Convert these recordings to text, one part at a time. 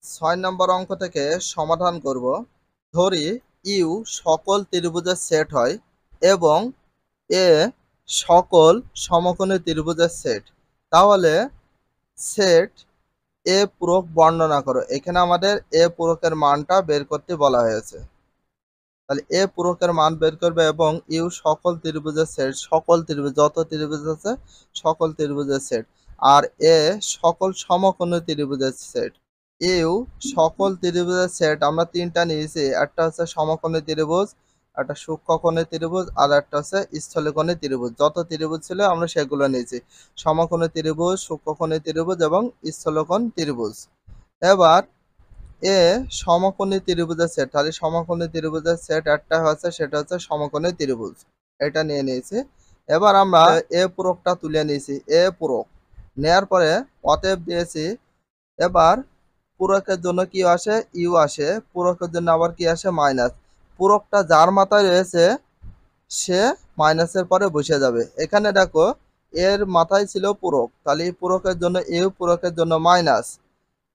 6 নম্বর অঙ্ক থেকে সমাধান করব। ধরি ইউ সকল ত্রিভুজের সেট হয় এবং এ সকল সমকোণী ত্রিভুজের সেট। তাহলে সেট এ পূরক বর্ণনা করো। এখানে আমাদের এ পূরকের মানটা বের করতে বলা হয়েছে। তাহলে এ পূরকের মান বের করবে এবং ইউ সকল ত্রিভুজের সেট, সকল ত্রিভুজ যত ত্রিভুজ আছে সকল ত্রিভুজের সেট, আর এ সকল সমকোণী ত্রিভুজের সেট। ইউ সকল ত্রিভুজের সেট আমরা তিনটা নিয়েছি, একটা হচ্ছে সমকোণী ত্রিভুজ, একটা সূক্ষ্মকোণী ত্রিভুজ, আর একটা হচ্ছে স্থলকোণী ত্রিভুজ। যত ত্রিভুজ ছিল আমরা সেগুলো নিয়েছি, সমকোণী ত্রিভুজ, সূক্ষ্মকোণী ত্রিভুজ এবং স্থলকোণ ত্রিভুজ। এবার এ সমকোণী ত্রিভুজের সেট, তাহলে সমকোণী ত্রিভুজের সেট একটা হচ্ছে, সেটা হচ্ছে সমকোণী ত্রিভুজ, এটা নিয়ে নিয়েছি। এবার আমরা এ পূরকটা তুলে নিয়েছি, এ পূরক নেয়ার পরে অতএব দিয়েছি। এবার পূরকের জন্য কি আসে, ইউ আসে, পূরকের জন্য আবার কি আসে, মাইনাস। পূরকটা যার মাথায় রয়েছে সে মাইনাসের পরে বসে যাবে। এখানে দেখো এর মাথায় ছিল পূরক, তাহলে পূরকের জন্য ইউ, পূরকের জন্য মাইনাস,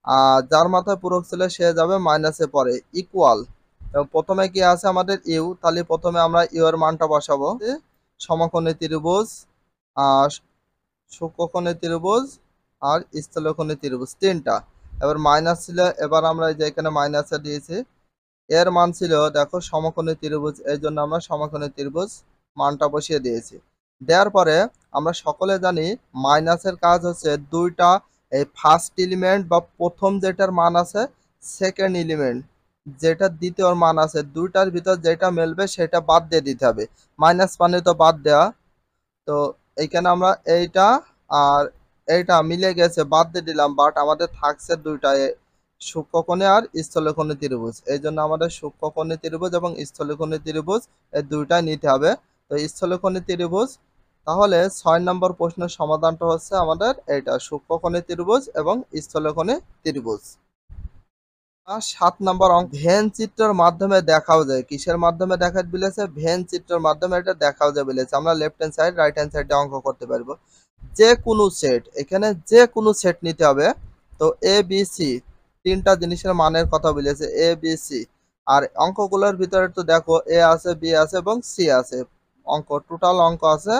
আর যার মাথায় পূরক ছিল সে যাবে মাইনাসে পরে, ইকুয়াল। এবং প্রথমে কি আছে আমাদের ইউ, তাহলে প্রথমে আমরা ইউ এর মানটা বসাবো। সমকোণী ত্রিভুজ, আর সূক্ষ্মকোণী ত্রিভুজ, আর স্থলকোণী ত্রিভুজ তিনটা। এবার মাইনাস ছিল, এবার আমরা এই যে এখানে মাইনাসে দিয়েছি। এর মান ছিল দেখো সমকোণী ত্রিভুজ, এই জন্য আমরা সমকোণী ত্রিভুজ মানটা বসিয়ে দিয়েছি। দেওয়ার পরে আমরা সকলে জানি মাইনাসের কাজ হচ্ছে দুইটা, এই ফার্স্ট এলিমেন্ট বা প্রথম যেটার মান আছে, সেকেন্ড এলিমেন্ট যেটা দ্বিতীয় মান আছে, দুইটার ভিতর যেটা মেলবে সেটা বাদ দিয়ে দিতে হবে। মাইনাস মানে তো বাদ দেওয়া, তো এইখানে আমরা এইটা আর এইটা মিলে গেছে বাদ দিয়ে দিলাম, বাট আমাদের থাকছে দুইটা, সূক্ষ্মকোণী আর স্থলকোণী ত্রিভুজ। এই জন্য আমাদের সূক্ষ্মকোণী ত্রিভুজ এবং স্থলকোণী ত্রিভুজ এই দুইটাই নিতে হবে। তো স্থলকোণী ত্রিভুজ, তাহলে 6 নম্বর প্রশ্নের সমাধানটা হচ্ছে আমাদের এইটা, সূক্ষ্মকোণী ত্রিভুজ এবং স্থলকোণী ত্রিভুজ। 7 নম্বর অঙ্ক, ভেন চিত্রের মাধ্যমে দেখাও যায়। কিসের মাধ্যমে দেখাতে বলেছে, ভেন চিত্রের মাধ্যমে এটা দেখাও যায় বলেছে। আমরা left hand side, right hand সাইডে অঙ্ক করতে পারবো। যে কোনো সেট, এখানে যে কোনো সেট নিতে হবে। তো এ বি সি তিনটা জিনিসের মানের কথা বলেছে, এ বি সি। আর অঙ্কগুলোর ভিতরে তো দেখো এ আছে, বি আছে এবং সি আছে। অঙ্ক টোটাল অঙ্ক আছে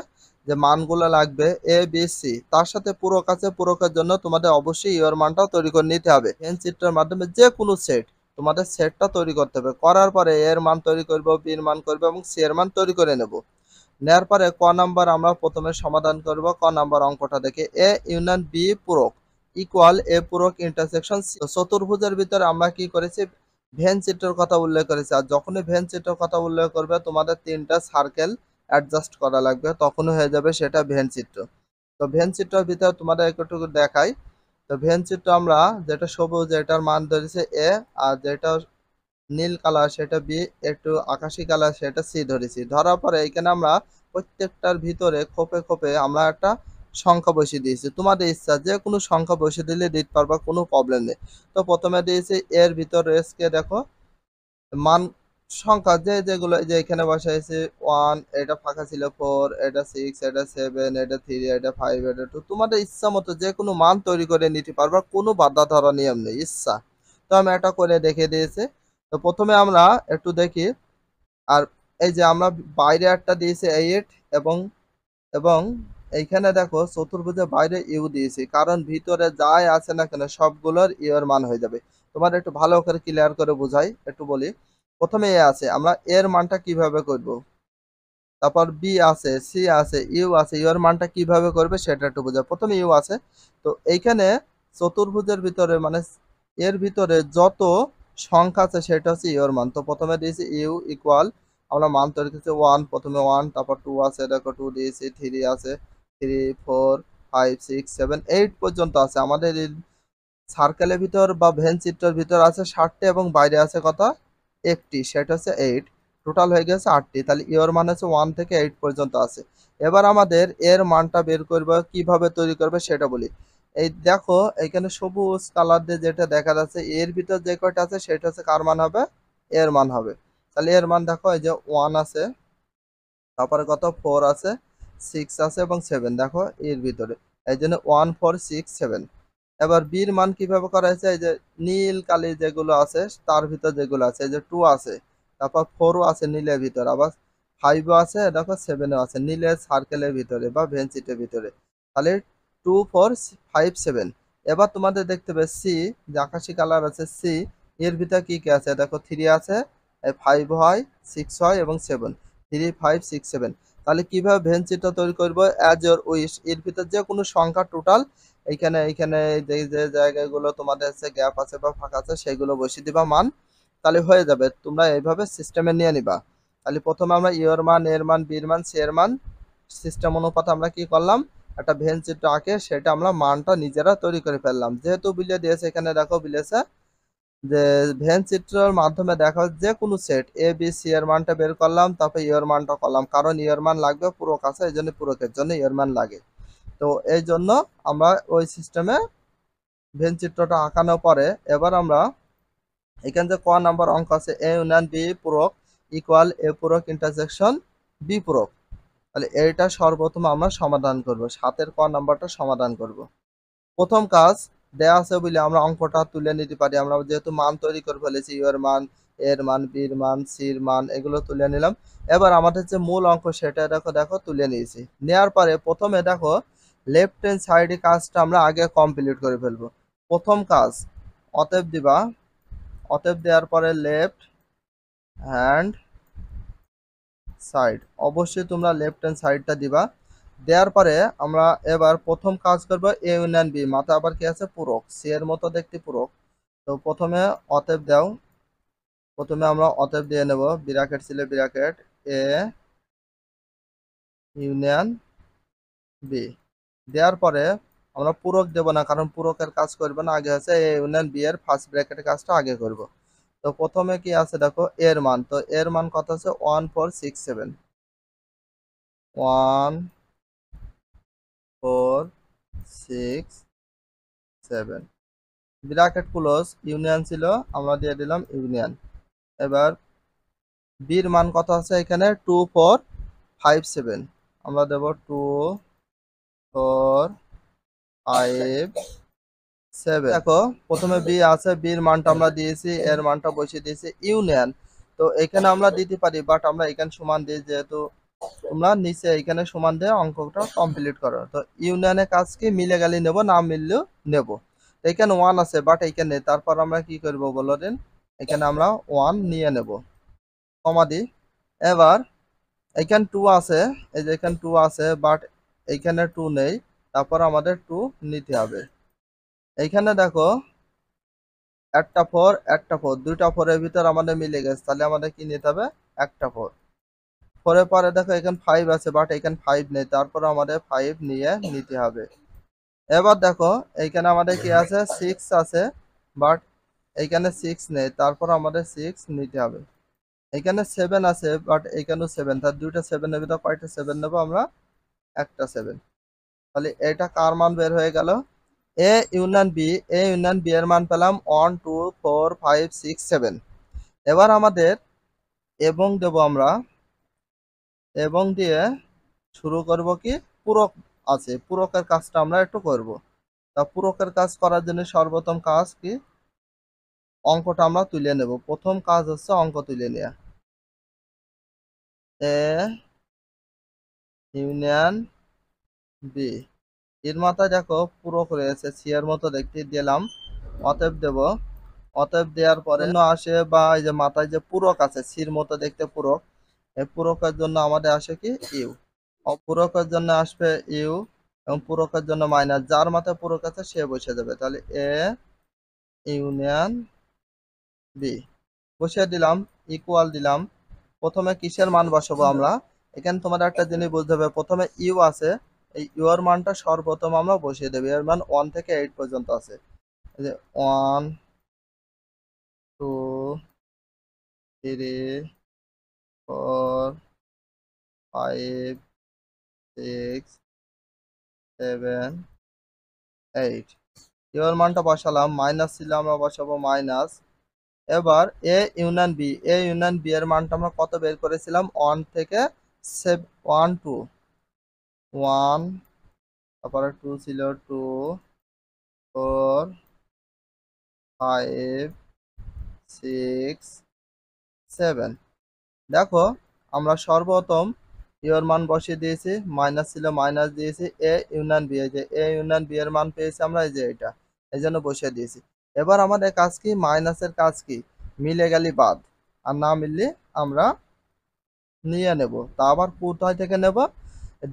যে মানগুলো লাগবে এ বি সি, তার সাথে পূরক আছে। পূরকের জন্য তোমাদের অবশ্যই ইউর মানটাও তৈরি করে নিতে হবে। ভেন চিত্রের মাধ্যমে যে কোনো সেট, তোমাদের সেটটা তৈরি করতে হবে। করার পরে এর মান তৈরি করবো, বির মান করবো এবং সি এর মান তৈরি করে নেব। নেওয়ার পরে ক নাম্বার আমরা প্রথমে সমাধান করব। ক নাম্বার অঙ্কটা দেখে, এ ইউনিয়ন বি পূরক ইকুয়াল এ পূরক ইন্টারসেকশন সি। চতুর্ভুজের ভিতরে আমরা কি করেছি, ভেন চিত্রের কথা উল্লেখ করেছি। আর যখনই ভেন চিত্রের কথা উল্লেখ করবে তোমাদের তিনটা সার্কেল অ্যাডজাস্ট করা লাগবে, তখনই হয়ে যাবে সেটা ভেন চিত্র। তো ভেন চিত্রের ভিতরে তোমাদের একটু দেখাই। তো ভেন চিত্র আমরা যেটা সবুজ এটার মান ধরেছে এ, আর যেটা নীল কালার সেটা বি, একটু আকাশি কালার সেটা সি ধরেছি। ধরার পরে এখানে আমরা প্রত্যেকটার ভিতরে খোপে খোপে আমরা একটা সংখ্যা বসিয়ে দিয়েছি। তোমাদের ইচ্ছা যে কোনো সংখ্যা বসিয়ে দিলে দিতে পারবা, কোনো প্রবলেম নেই। তো প্রথমে দিয়েছি এর ভিতর রেসকে দেখো মান সংখ্যা যে যেগুলো, এই যে এখানে বসাইছি 1, এটা ফাঁকা ছিল 4, এটা 6, এটা 7, এটা 3, এটা 5, এটা 2। তোমাদের ইচ্ছা মতো যে কোনো মান তৈরি করে নিতে পারবা, কোনো বাধা ধরা নিয়ম নেই, ইচ্ছা। তো আমি এটা করে দেখে দিয়েছি। তো প্রথমে আমরা একটু দেখি। আর এই যে আমরা বাইরে একটা দিয়েছি 8, এবং এবং এইখানে দেখো চতুর্ভুজের বাইরে ইউ দিয়েছি, কারণ ভিতরে যাই আছে না কেন সবগুলোর ইউ এর মান হয়ে যাবে। তোমার একটু ভালো করে ক্লিয়ার করে বুঝাই, একটু বলি। প্রথমে এ আছে, আমরা এর মানটা কিভাবে করব, তারপর বি আছে, সি আছে, ইউ আছে, ইউ এর মানটা কিভাবে করবে সেটা একটু বোঝায়। প্রথমে ইউ আছে, তো এইখানে চতুর্ভুজের ভিতরে মানে এর ভিতরে যত সংখ্যা আছে সেটা হচ্ছে ইউ এর মান। তো প্রথমে দিয়েছি ইউ ইকুয়াল, আমরা মান তৈরি করেছি 1, প্রথমে 1, তারপর 2 আছে, দেখো 2 দিয়েছি, 3 আছে, 3, 4, 5, 6, 7, 8 পর্যন্ত আছে। আমাদের এই সার্কেলের ভিতর বা ভেন চিত্রের ভিতর আছে 60টি এবং বাইরে আছে কত, একটি, সেটা হচ্ছে 8। টোটাল হয়ে গেছে 8টি। তাহলে ইওর মান হচ্ছে 1 থেকে 8 পর্যন্ত আছে। এবার আমাদের এর মানটা বের করবে, কিভাবে তৈরি করবে সেটা বলি। এই দেখো এখানে সবুজ কালার দিয়ে যেটা দেখা যাচ্ছে, এর ভিতর যে কয়টা আছে সেটা হচ্ছে কার মান হবে, এর মান হবে। তাহলে এর মান দেখো এই যে 1 আছে, তারপরে কত 4 আছে, 6 আছে এবং 7 দেখো এর ভিতরে, এই জন্য 1, 4, 6, 7। এবার বির মান কিভাবে করা হয়েছে, এই যে নীল কালি যেগুলো আছে তার ভিতর যেগুলো আছে, এই যে 2 আছে, তারপর 4ও আছে নীলের ভিতর, আবার 5ও আছে, দেখো 7ও আছে নীলের সার্কেলের ভিতরে বা ভেনচিটের ভিতরে। তাহলে 2 4 5 7। এবার তোমাদের দেখতে হবে সি, যে আকাশি কালার আছে সি, এর ভিতর কি কি আছে, দেখো 3 আছে, 5 হয়, 6 হয় এবং 7, 3 5 6 7। তাহলে কিভাবে ভেনচিটটা তৈরি করব, অ্যাজ ইওর উইশ, এর ভিতর যে কোনো সংখ্যা টোটাল এইখানে এইখানে যে যে জায়গাগুলো তোমাদের হচ্ছে গ্যাপ আছে বা ফাঁকা আছে সেগুলো বসিয়ে দিবা মান, তাহলে হয়ে যাবে। তোমরা এইভাবে সিস্টেমে নিয়ে নিবা। তাহলে প্রথমে আমরা ইওর মান, এর মান, বির মান, সি এর মান সিস্টেম অনুপাতে আমরা কি করলাম, একটা ভেন চিত্র আঁকে সেটা আমরা মানটা নিজেরা তৈরি করে ফেললাম। যেহেতু বিলে দিয়েছে, এখানে দেখো বিলেছে যে ভেন চিত্রের মাধ্যমে দেখা যে কোনো সেট এ বি সি এর মানটা বের করলাম, তারপর ইয়ের মানটা করলাম, কারণ ইয়ের মান লাগবে পুরো কাছে, এই জন্য পুরোকের জন্য ইয়ের মান লাগে। তো এই জন্য আমরা ওই সিস্টেমে ভেন চিত্রটা আঁকানোর পরে এবার আমরা এখানে যে ক নাম্বার অঙ্ক আছে এ ইউনিয়ন বি পূরক ইকুয়াল এ পূরক ইন্টারসেকশন বি পূরক, তাহলে এইটা সর্বপ্রথম আমরা সমাধান করব, 7-এর ক নাম্বারটা সমাধান করব। প্রথম কাজ দেয়া আছে বলে আমরা অঙ্কটা তুলে নিতে পারি, আমরা যেহেতু মান তৈরি করে ফেলেছি, ইউর মান, এর মান, বির মান, সির মান, এগুলো তুলে নিলাম। এবার আমাদের যে মূল অঙ্ক সেটা দেখো দেখো তুলে নিয়েছি। নেওয়ার পরে প্রথমে দেখো লেফট হ্যান্ড সাইডে কাজটা আমরা আগে কমপ্লিট করে ফেলবো। প্রথম কাজ অতএব দিবা, অতএব দেওয়ার পরে লেফট হ্যান্ড সাইড, অবশ্যই তোমরা লেফট হ্যান্ড সাইডটা দিবা। দেওয়ার পরে আমরা এবার প্রথম কাজ করবো এ ইউনিয়ন বি, মাথা আবার কি আছে পূরক, সি এর মতো দেখতে পূরক। তো প্রথমে অতএব দাও, প্রথমে আমরা অতএব দিয়ে নেব, ব্র্যাকেট ছিল ব্র্যাকেট এ ইউনিয়ন বি। দেওয়ার পরে আমরা পূরক দেব না, কারণ পূরকের কাজ করবে না, আগে আছে এ ইউনিয়ন বি এর ফার্স্ট ব্র্যাকেটের কাজটা আগে করব। তো প্রথমে কি আছে দেখো এর মান, তো এর মান কত আছে 1 4 6 7, 1 4 6 7, ব্র্যাকেট ক্লোজ, ইউনিয়ন ছিল আমরা দিয়ে দিলাম ইউনিয়ন। এবার বির মান কত আছে এখানে 2 4 5 7, আমরা দেব 2 4 5 7। দেখো প্রথমে বি আছে, বির মানটা আমরা দিয়েছি, এর মানটা বসিয়ে দিয়েছি, ইউনিয়ন। তো এখানে আমরা দিতে পারি, বাট আমরা এখানে সমান দিই, যেহেতু তোমরা নিচে এখানে সমান দিয়ে অঙ্কটা কমপ্লিট করো। তো ইউনিয়নের কাজ কি মিলে গেলে নেব, না মিললেও নেব। এখানে 1 আছে বাট এখানে নেই, তারপর আমরা কি করব বলো দিন, এখানে আমরা 1 নিয়ে নেব, কমা দিই। এবার এখানে 2 আছে, এই যে এখানে 2 আছে বাট এইখানে 2 নেই, তারপর আমাদের 2 নিতে হবে। এইখানে দেখো একটা 4 একটা 4, দুইটা 4 এর ভিতর আমাদের মিলে গেছে, তাহলে আমাদের কি নিতে হবে একটা 4। 4 এর পরে দেখো এখানে 5 আছে বাট এখানে 5 নেই, তারপর আমাদের 5 নিয়ে নিতে হবে। এবার দেখো এইখানে আমাদের কি আছে 6 আছে বাট এইখানে 6 নেই, তারপর আমাদের 6 নিতে হবে। এখানে 7 আছে বাট এইখানেও 7, তার দুইটা 7 এর ভিতর কয়টা 7 নেব আমরা, একটা 7। তাহলে এটা কার মান বের হয়ে গেল, A union B, A union B এর মান পেলাম 1 2 4 5 6 7। এবার আমাদের এবং দেব আমরা, এবং দিয়ে শুরু করব কি পূরক আছে, পূরকের কাজটা আমরা একটু করব। তা পূরকের কাজ করার জন্য সর্বপ্রথম কাজ কি, অঙ্কটা আমরা তুলে নেব। প্রথম কাজ হচ্ছে অঙ্ক তুলে নেওয়া। এ ইউনিয়ন বি, এর মাথায় দেখো পূরক রয়েছে, সি এর মতো দেখতে দিলাম, অতএব দেব। অতএব দেওয়ার পরে আসে বা এই যে মাথায় যে পূরক আছে সির মতো দেখতে পূরক, এই পূরকের জন্য আমাদের আসে কি ইউ, অপূরকের জন্য আসবে ইউ, এবং পূরকের জন্য মাইনাস, যার মাথায় পূরক আছে সে বসে যাবে। তাহলে এ ইউনিয়ন বি বসিয়ে দিলাম, ইকুয়াল দিলাম। প্রথমে কিসের মান বসাবো আমরা, এখানে তোমাদের একটা জিনিস বুঝতে হবে, প্রথমে ইউ আছে, এই ইউ এর মানটা সর্বপ্রথম আমরা বসিয়ে দেবো। এর মান 1 থেকে 8 পর্যন্ত আছে, এই যে 1 2 3 4 5 6 7 8, ইউ এর মানটা বসালাম, মাইনাস ছিল আমরা বসাবো মাইনাস। এবার A union B, A union B এর মানটা আমরা কত বের করেছিলাম 1 থেকে 1 2 1, তারপরে 2 ছিল 2, 4 5 6 7। দেখো আমরা সর্বপ্রথম ইউর মান বসিয়ে দিয়েছি, মাইনাস ছিল মাইনাস দিয়েছি, এ ইউনিয়ন বি, এই যে এ ইউনিয়ন বি এর মান পেয়েছি আমরা, এই যে এটা, এই জন্য বসিয়ে দিয়েছি। এবার আমাদের কাজ কি, মাইনাসের কাজ কি, মিলে গেলে বাদ, আর না মিললে আমরা নিয়ে নেব। তা আবার কোথায় থেকে নেব,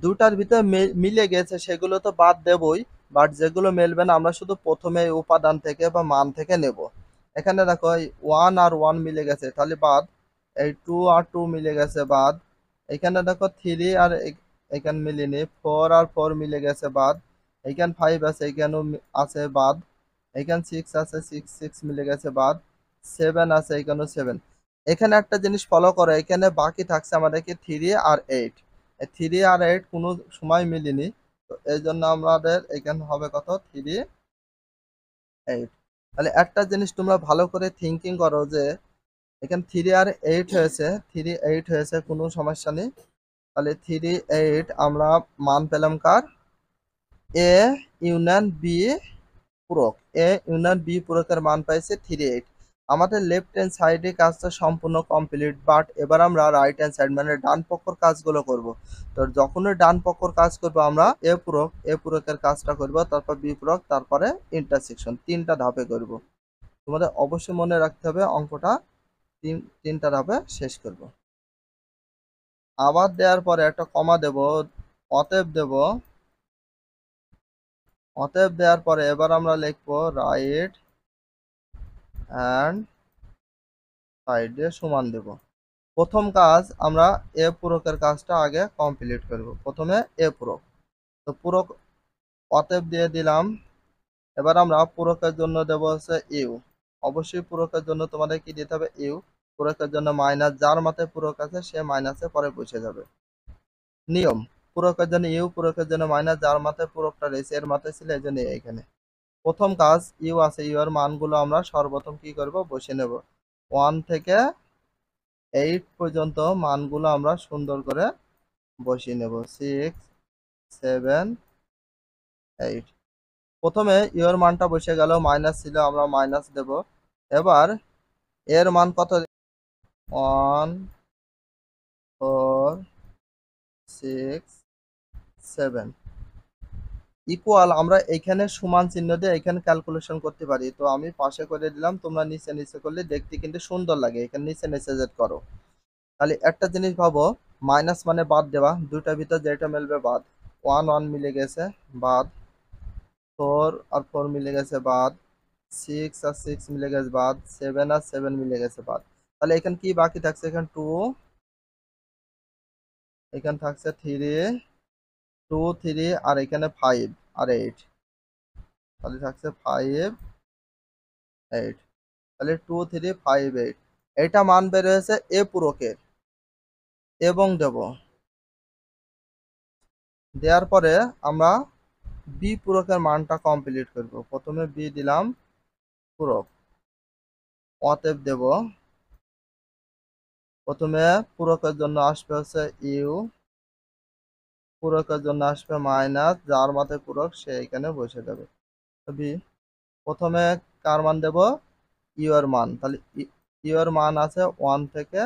দুটার ভিতরে মিলে গেছে সেগুলো তো বাদ দেবই, বাট যেগুলো মিলবে না আমরা শুধু প্রথমে এই উপাদান থেকে বা মান থেকে নেব। এখানে দেখো ওয়ান আর ওয়ান মিলে গেছে তাহলে বাদ, এই টু আর টু মিলে গেছে বাদ, এখানে দেখো থ্রি আর এখানে মিলিনি, ফোর আর ফোর মিলে গেছে বাদ, এইখানে ফাইভ আছে এইখানেও আছে বাদ, এইখানে সিক্স আছে সিক্স সিক্স মিলে গেছে বাদ, সেভেন আছে এইখানেও সেভেন। এখানে একটা জিনিস ফলো করো, এখানে বাকি থাকছে আমাদেরকে থ্রি আর এইট, থ্রি আর এইট কোনো সময় মিলিনি, তো এই জন্য আমাদের এখানে হবে কত, থ্রি এইট। তাহলে একটা জিনিস তোমরা ভালো করে থিঙ্কিং করো যে এখানে থ্রি আর এইট হয়েছে, থ্রি এইট হয়েছে, কোনো সমস্যা নেই। তাহলে থ্রি এইট আমরা মান পেলাম কার, এ ইউনিয়ন বি পূরক, এ ইউনিয়ন বি পূরকের মান পাইছে থ্রি এইট। আমাদের লেফট হ্যান্ড সাইডে কাজটা সম্পূর্ণ কমপ্লিট, বাট এবার আমরা রাইট হ্যান্ড সাইড মানে ডান পক্ষর কাজগুলো করব। তো যখনই ডান পক্ষর কাজ করব আমরা এ পূরকের কাজটা করব, তারপর বি পূরক, তারপরে ইন্টারসেকশন, তিনটা ধাপে করব। তোমাদের অবশ্যই মনে রাখতে হবে অঙ্কটা তিনটা ধাপে শেষ করব। আবার দেওয়ার পরে একটা কমা দেব, অতএব দেব, অতএব দেওয়ার পরে এবার আমরা লিখবো রাইট হ্যান্ড সাইডে সমান দেব। প্রথম কাজ আমরা এ পূরকের কাজটা আগে কমপ্লিট করব, প্রথমে এ পূরক, তো পূরক অতএব দিয়ে দিলাম। এবার আমরা পূরকের জন্য দেব হচ্ছে ইউ, অবশ্যই পূরকের জন্য তোমাদের কি দিতে হবে, ইউ। পূরকের জন্য মাইনাস, যার মাথায় পূরক আছে সে মাইনাসে পরে বসে যাবে। নিয়ম, পূরকের জন্য ইউ, পূরকের জন্য মাইনাস, যার মাথায় পূরকটা রয়েছে এর মাথায় ছিল, এই জন্য এখানে প্রথম কাজ ইউ আছে, ইউ এর মানগুলো আমরা সর্বপ্রথম কি করব, বসে নেব। ওয়ান থেকে এইট পর্যন্ত মানগুলো আমরা সুন্দর করে বসিয়ে নেব, সিক্স সেভেন এইট। প্রথমে ইউ এর মানটা বসে গেল, মাইনাস ছিল আমরা মাইনাস দেব। এবার এর মান কত, one four six seven equal, আমরা এখানে সমান চিহ্ন দিয়ে এখানে ক্যালকুলেশন করতে পারি, তো আমি পাশে করে দিলাম, তোমরা নিচে নিচে করলে দেখতে কিন্তু সুন্দর লাগে, এখানে নিচে নিচে যেটা করো। তাহলে একটা জিনিস ভাবো, মাইনাস মানে বাদ দেওয়া, দুইটার ভিতর যেটা মিলবে বাদ, ওয়ান ওয়ান মিলে গেছে বাদ, ফোর আর ফোর মিলে গেছে বাদ, সিক্স আর সিক্স মিলে গেছে বাদ, সেভেন আর সেভেন মিলে গেছে বাদ। তাহলে এখানে কি বাকি থাকছে, এখানে টু, এখানে থাকছে থ্রি, টু থ্রি, আর এখানে ফাইভ আর এইট, তাহলে থাকছে ফাইভ এইট। তাহলে টু থ্রি ফাইভ এইট, এটা মান বের হয়েছে এ পূরকের, এবং দেব, দেওয়ার পরে আমরা বি পূরকের মানটা কমপ্লিট করব। প্রথমে বি দিলাম পূরক, অতএব দেব, প্রথমে পূরকের জন্য আসবে হচ্ছে ইউ, পূরকের জন্য আসবে মাইনাস, যার মাথায় পূরক সে এখানে বসে যাবে। বি, প্রথমে কার মান দেব, ইউ এর মান, তাহলে ইউ এর মান আছে ওয়ান থেকে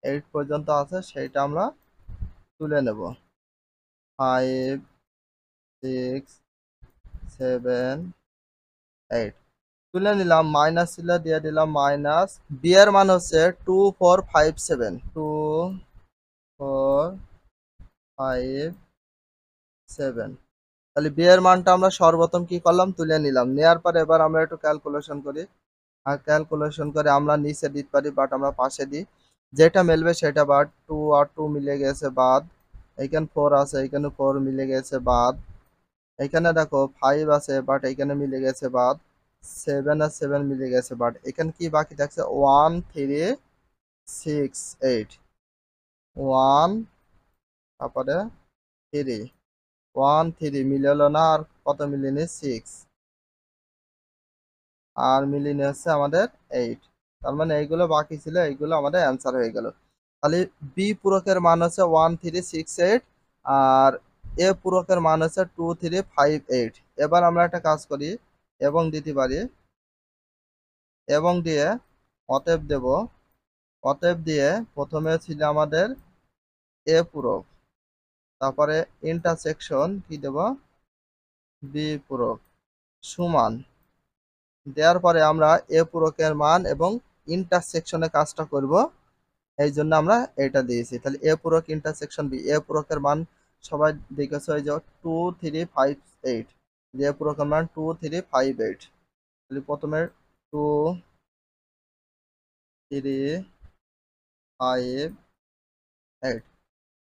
এইট পর্যন্ত আছে, সেইটা আমরা তুলে নেব, ফাইভ সিক্স সেভেন এইট তুলে নিলাম, মাইনাস ছিল দিয়ে দিলাম মাইনাস। বি এর মান হচ্ছে two four five seven, two four five seven. তাহলে বি এর মানটা আমরা সর্বপ্রথম কি করলাম, তুলে নিলাম, নেওয়ার পরে এবার আমরা একটু ক্যালকুলেশন করি, আর ক্যালকুলেশন করে আমরা নিচে দিতে পারি, বাট আমরা পাশে দিই, যেটা মিলবে সেটা বাদ, টু আর টু মিলে গেছে বাদ, এইখানে ফোর আছে এইখানে ফোর মিলে গেছে বাদ, এখানে দেখো ফাইভ আছে বাট এখানে মিলে গেছে বাদ, সেভেন আর সেভেন মিলে গেছে বাট, এখানে কি বাকি থাকছে, one three six eight, one তারপরে থ্রি, ওয়ান থ্রি মিললো না, আর কত মিলিনি, সিক্স, আর মিলিনি হচ্ছে আমাদের এইট। তার মানে এইগুলো বাকি ছিল, এইগুলো আমাদের অ্যান্সার হয়ে গেল। তাহলে বি পূরকের মান হচ্ছে ওয়ান থ্রি সিক্স এইট, আর এ পূরকের মান হচ্ছে টু থ্রি ফাইভ এইট। এবার আমরা একটা কাজ করি, এবং দিতে পারি, এবং দিয়ে অতএব দেব। অতএব দিয়ে প্রথমে ছিল আমাদের এ পূরক, তারপরে ইন্টারসেকশন কি দেব, বি পূরক সমান দেওয়ার পরে আমরা এ পূরকের মান এবং ইন্টারসেকশনে কাজটা করব, এই জন্য আমরা এটা দিয়েছি। তাহলে এ পূরক ইন্টারসেকশন বি, এ পূরকের মান সবাই দেখেছো, এই যে 2358, যে এ পূরকের মান 2358। তাহলে প্রথমে 2358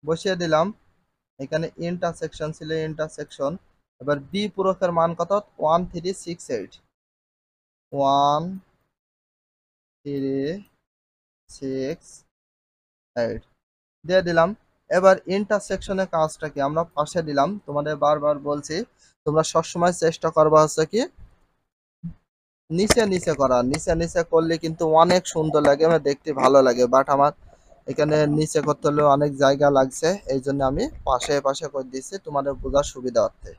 বসিয়ে দিলাম। এখানে ইন্টারসেকশন ছিল ইন্টারসেকশন। এবার বি পূরকের মান কত, 1368, 1368 দিয়ে দিলাম। এবার ইন্টারসেকশনের কাজটা কি আমরা পাশে দিলাম। তোমাদের বারবার বলছি তোমরা সবসময় চেষ্টা করবা হচ্ছে কি নিচে নিচে করা, নিচে নিচে করলে কিন্তু অনেক সুন্দর লাগে, আমার দেখতে ভালো লাগে। বাট আমার এখানে নিচে করতে হলে অনেক জায়গা লাগছে, এই জন্য আমি পাশে পাশে করে দিচ্ছি তোমাদের বোঝার সুবিধা অর্থে।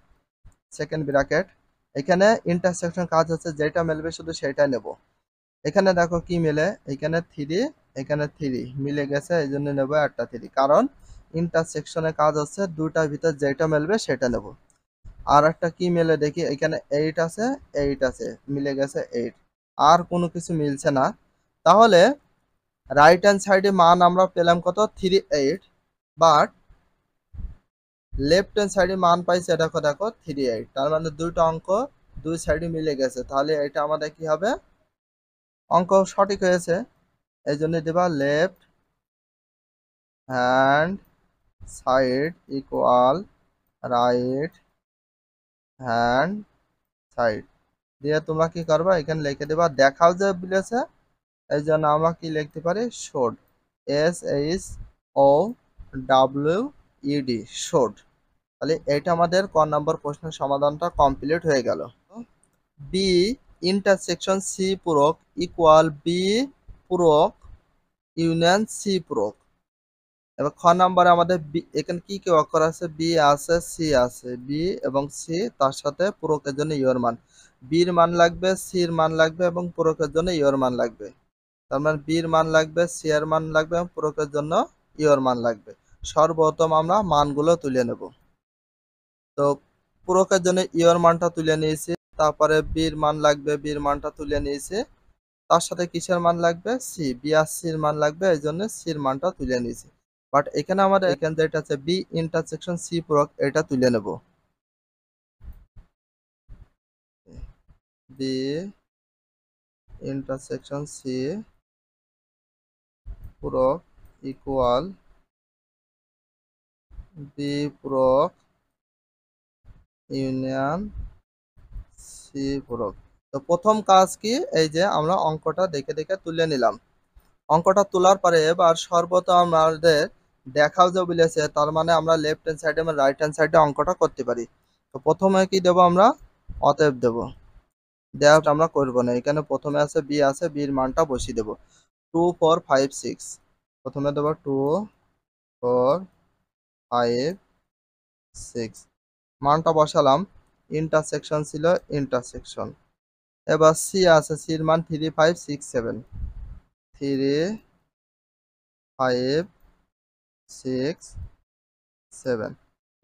সেকেন্ড ব্র্যাকেট, এখানে ইন্টারসেকশন কাজ হচ্ছে যেটা মিলবে শুধু সেটাই নেব। এখানে দেখো কি মিলে, এখানে 3, এখানে 3 মিলে গেছে, এই জন্য নেবো একটা 3, কারণ ইন্টারসেকশনের কাজ হচ্ছে দুটার ভিতর যেটা মিলবে সেটা নেব। আর একটা কি মিলে দেখি, এখানে 8 আছে, 8 আছে, মিলে গেছে 8, আর কোনো কিছু মিলছে না। তাহলে রাইট হ্যান্ড সাইডে মান আমরা পেলাম কত, 38, বাট লেফট হ্যান্ড সাইডে মান পাইছে দেখো দেখো 38, তার মানে দুটো অঙ্ক দুই সাইডে মিলে গেছে। তাহলে এটা আমাদের কি হবে, অঙ্ক সঠিক হয়েছে। এই জন্য দেবা left hand side equal right hand side দিয়ে তোমরা কি করবা, এখানে লিখে দেবা দেখাও যে বলেছে, এই জন্য আমরা কি লিখতে পারি, শোড, SHOWED, শোড। তাহলে এটা আমাদের ক নম্বর প্রশ্নের সমাধানটা কমপ্লিট হয়ে গেল। বি ইন্টারসেকশন সি পূরক ইকুয়াল বি পূরক ইউনিয়ন সি পূরক। এবার খ নম্বরে আমাদের বি, এখানে কি কি অক্ষর আছে, বি আছে, সি আছে, বি এবং সি, তার সাথে পূরকের জন্য ইওর মান, বির মান লাগবে, সির মান লাগবে এবং পূরকের জন্য ইওর মান লাগবে। তার মানে বির মান লাগবে, সি এর মান লাগবে এবং পূরকের জন্য ইওর মান লাগবে। সর্বপ্রথম আমরা মানগুলো তুলে নেব। তো পূরকের জন্য ইওর মানটা তুলে নিয়েছি, তারপরে বির মান লাগবে, বির মানটা তুলে নিয়েছি, তার সাথে কিসের মান লাগবে, সি, বি আর সির মান লাগবে, এই জন্য সির মানটা তুলে নিয়েছি। বাট এখানে আমাদের এখানে যেটা আছে বি ইন্টারসেকশন সি পূরক, এটা তুলে নেব। বি ইন্টারসেকশন সি পূরক ইকুয়াল বি পূরক ইউনিয়ন সি পূরক। তো প্রথম কাজ কি, এই যে আমরা অঙ্কটা দেখে দেখে তুলে নিলাম। অঙ্কটা তোলার পরে এবার সর্বপ্রথম আমাদের দেখাও যে বলেছে, তার মানে আমরা লেফট হ্যান্ড সাইডে এবং রাইট হ্যান্ড সাইডে অঙ্কটা করতে পারি। তো প্রথমে কি দেব, আমরা অতএব দেব। দেওয়া আমরা করবো না, এখানে প্রথমে আছে বি আছে, বির মানটা বসিয়ে দেবো 2456। প্রথমে দেবো 2456, মানটা বসালাম। ইন্টারসেকশন ছিল ইন্টারসেকশন। এবার সি আছে, সির মান 3567, 3567